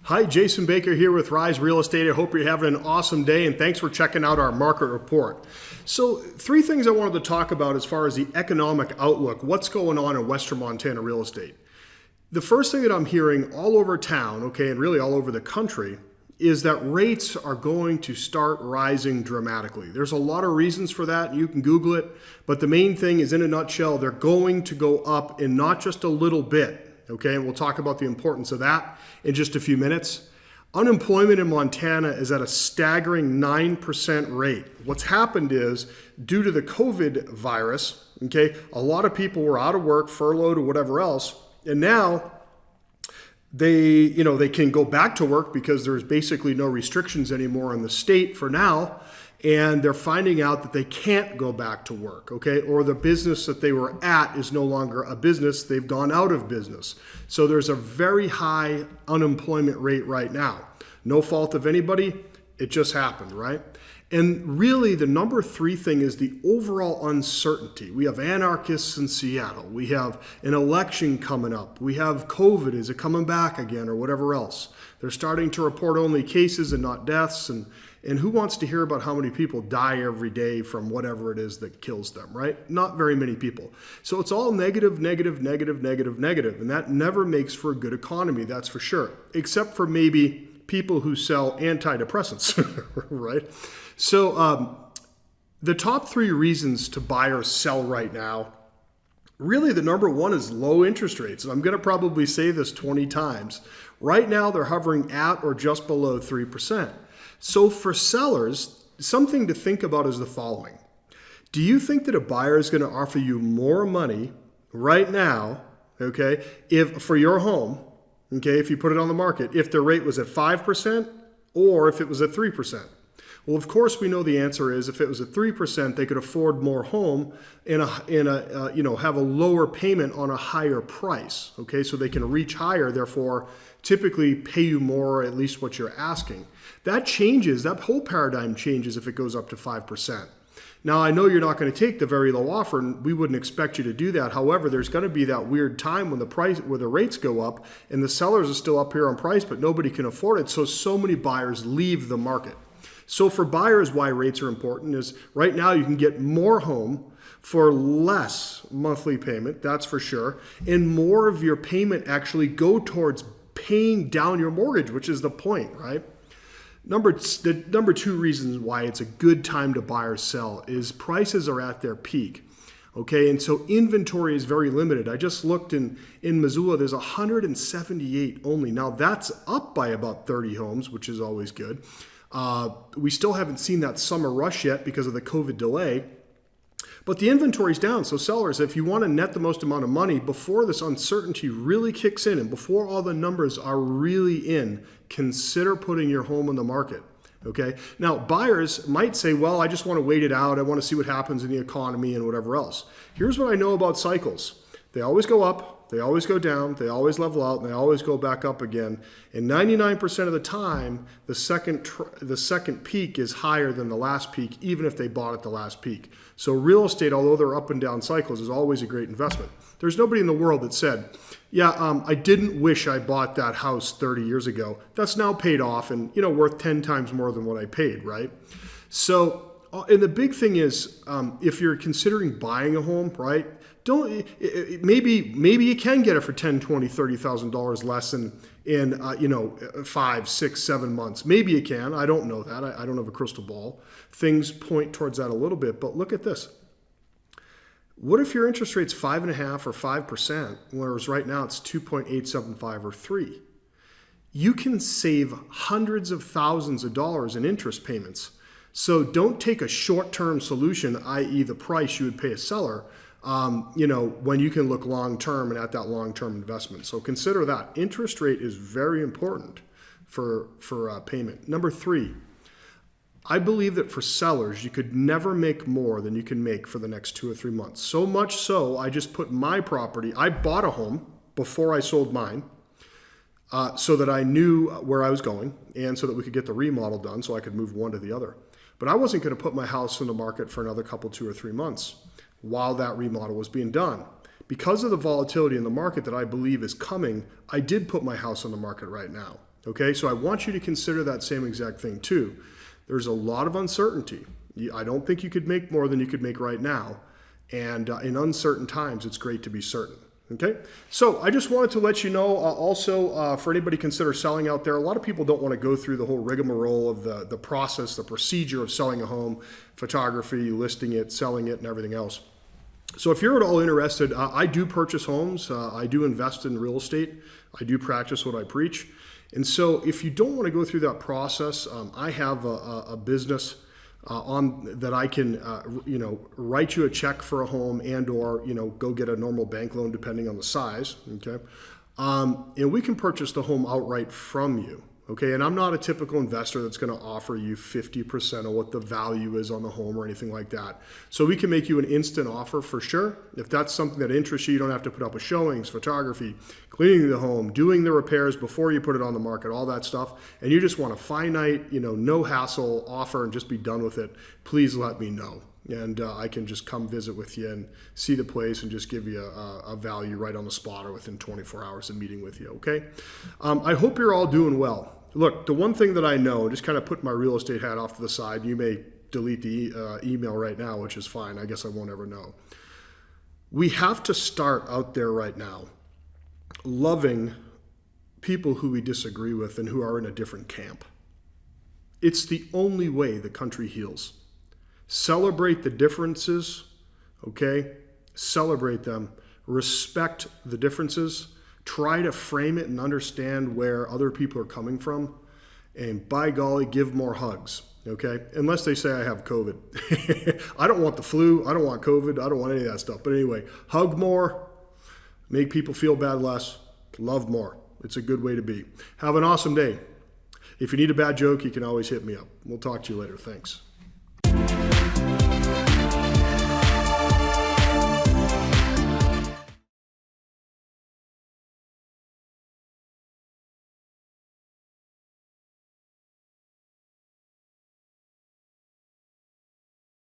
Hi, Jason Baker here with Rise Real Estate. I hope you're having an awesome day and thanks for checking out our market report. So, three things I wanted to talk about as far as the economic outlook, what's going on in Western Montana real estate. The first thing that I'm hearing all over town, okay, and really all over the country, is that rates are going to start rising dramatically. There's a lot of reasons for that. You can Google it, but the main thing is, in a nutshell, they're going to go up in not just a little bit. Okay, and we'll talk about the importance of that in just a few minutes. Unemployment in Montana is at a staggering 9% rate. What's happened is, due to the COVID virus, okay, a lot of people were out of work, furloughed, or whatever else, and now they can go back to work because there's basically no restrictions anymore in the state for now. And they're finding out that they can't go back to work, okay? Or the business that they were at is no longer a business. They've gone out of business. So there's a very high unemployment rate right now. No fault of anybody. It just happened, right? And really, the number three thing is the overall uncertainty. We have anarchists in Seattle. We have an election coming up. We have COVID. Is it coming back again or whatever else? They're starting to report only cases and not deaths. And who wants to hear about how many people die every day from whatever it is that kills them, right? Not very many people. So it's all negative, negative, negative, negative, negative. And that never makes for a good economy, that's for sure. Except for maybe people who sell antidepressants, right? So the top three reasons to buy or sell right now, really the number one is low interest rates. And I'm going to probably say this 20 times. Right now, they're hovering at or just below 3%. So for sellers, something to think about is the following. Do you think that a buyer is going to offer you more money right now, okay, if for your home, okay, if you put it on the market, if the rate was at 5% or if it was at 3%? Well, of course, we know the answer is if it was at 3%, they could afford more home have a lower payment on a higher price, okay? So they can reach higher, therefore, typically pay you more, at least what you're asking. That changes, that whole paradigm changes if it goes up to 5%. Now, I know you're not going to take the very low offer, and we wouldn't expect you to do that. However, there's going to be that weird time when the rates go up and the sellers are still up here on price, but nobody can afford it. So many buyers leave the market. So for buyers, why rates are important is right now you can get more home for less monthly payment, that's for sure, and more of your payment actually go towards paying down your mortgage, which is the point, right? The number two reasons why it's a good time to buy or sell is prices are at their peak. Okay, and so inventory is very limited. I just looked in Missoula, there's 178 only. Now that's up by about 30 homes, which is always good. We still haven't seen that summer rush yet because of the COVID delay, but the inventory's down. So sellers, if you want to net the most amount of money before this uncertainty really kicks in and before all the numbers are really in, consider putting your home on the market. Okay. Now, buyers might say, well, I just want to wait it out. I want to see what happens in the economy and whatever else. Here's what I know about cycles. They always go up, they always go down, they always level out, and they always go back up again. And 99% of the time, the second peak is higher than the last peak, even if they bought at the last peak. So real estate, although they're up and down cycles, is always a great investment. There's nobody in the world that said, yeah, I didn't wish I bought that house 30 years ago. That's now paid off and worth 10 times more than what I paid, right? So, and the big thing is, if you're considering buying a home, right? Maybe you can get it for $10,000, $20,000, $30,000 less in 5, 6, 7 months. Maybe you can. I don't know that. I don't have a crystal ball. Things point towards that a little bit, but look at this. What if your interest rate's 5.5% or 5%, whereas right now it's 2.875 or 3? You can save hundreds of thousands of dollars in interest payments. So don't take a short-term solution, i.e. the price you would pay a seller, when you can look long-term and at that long-term investment. So consider that. Interest rate is very important for payment. Number three, I believe that for sellers, you could never make more than you can make for the next 2 or 3 months. So much so, I just put my property, I bought a home before I sold mine, so that I knew where I was going and so that we could get the remodel done so I could move one to the other. But I wasn't going to put my house on the market for another 2 or 3 months while that remodel was being done. Because of the volatility in the market that I believe is coming, I did put my house on the market right now. Okay, so I want you to consider that same exact thing too. There's a lot of uncertainty. I don't think you could make more than you could make right now. And in uncertain times, it's great to be certain. Okay, so I just wanted to let you know also for anybody consider selling out there, a lot of people don't want to go through the whole rigmarole of the process, the procedure of selling a home, photography, listing it, selling it, and everything else. So if you're at all interested, I do purchase homes. I do invest in real estate. I do practice what I preach. And so if you don't want to go through that process, I have a business on that I can, write you a check for a home and or, go get a normal bank loan depending on the size, okay? And we can purchase the home outright from you, okay? And I'm not a typical investor that's gonna offer you 50% of what the value is on the home or anything like that. So we can make you an instant offer for sure. If that's something that interests you, you don't have to put up with showings, photography, cleaning the home, doing the repairs before you put it on the market, all that stuff, and you just want a finite, no hassle offer and just be done with it, please let me know. And I can just come visit with you and see the place and just give you a value right on the spot or within 24 hours of meeting with you, okay? I hope you're all doing well. Look, the one thing that I know, just kind of put my real estate hat off to the side, you may delete the email right now, which is fine, I guess I won't ever know. We have to start out there right now loving people who we disagree with and who are in a different camp. It's the only way the country heals. Celebrate the differences, okay? Celebrate them. Respect the differences. Try to frame it and understand where other people are coming from. And by golly, give more hugs, okay? Unless they say I have COVID. I don't want the flu. I don't want COVID. I don't want any of that stuff. But anyway, hug more. Make people feel bad less. Love more. It's a good way to be. Have an awesome day. If you need a bad joke, you can always hit me up. We'll talk to you later. Thanks.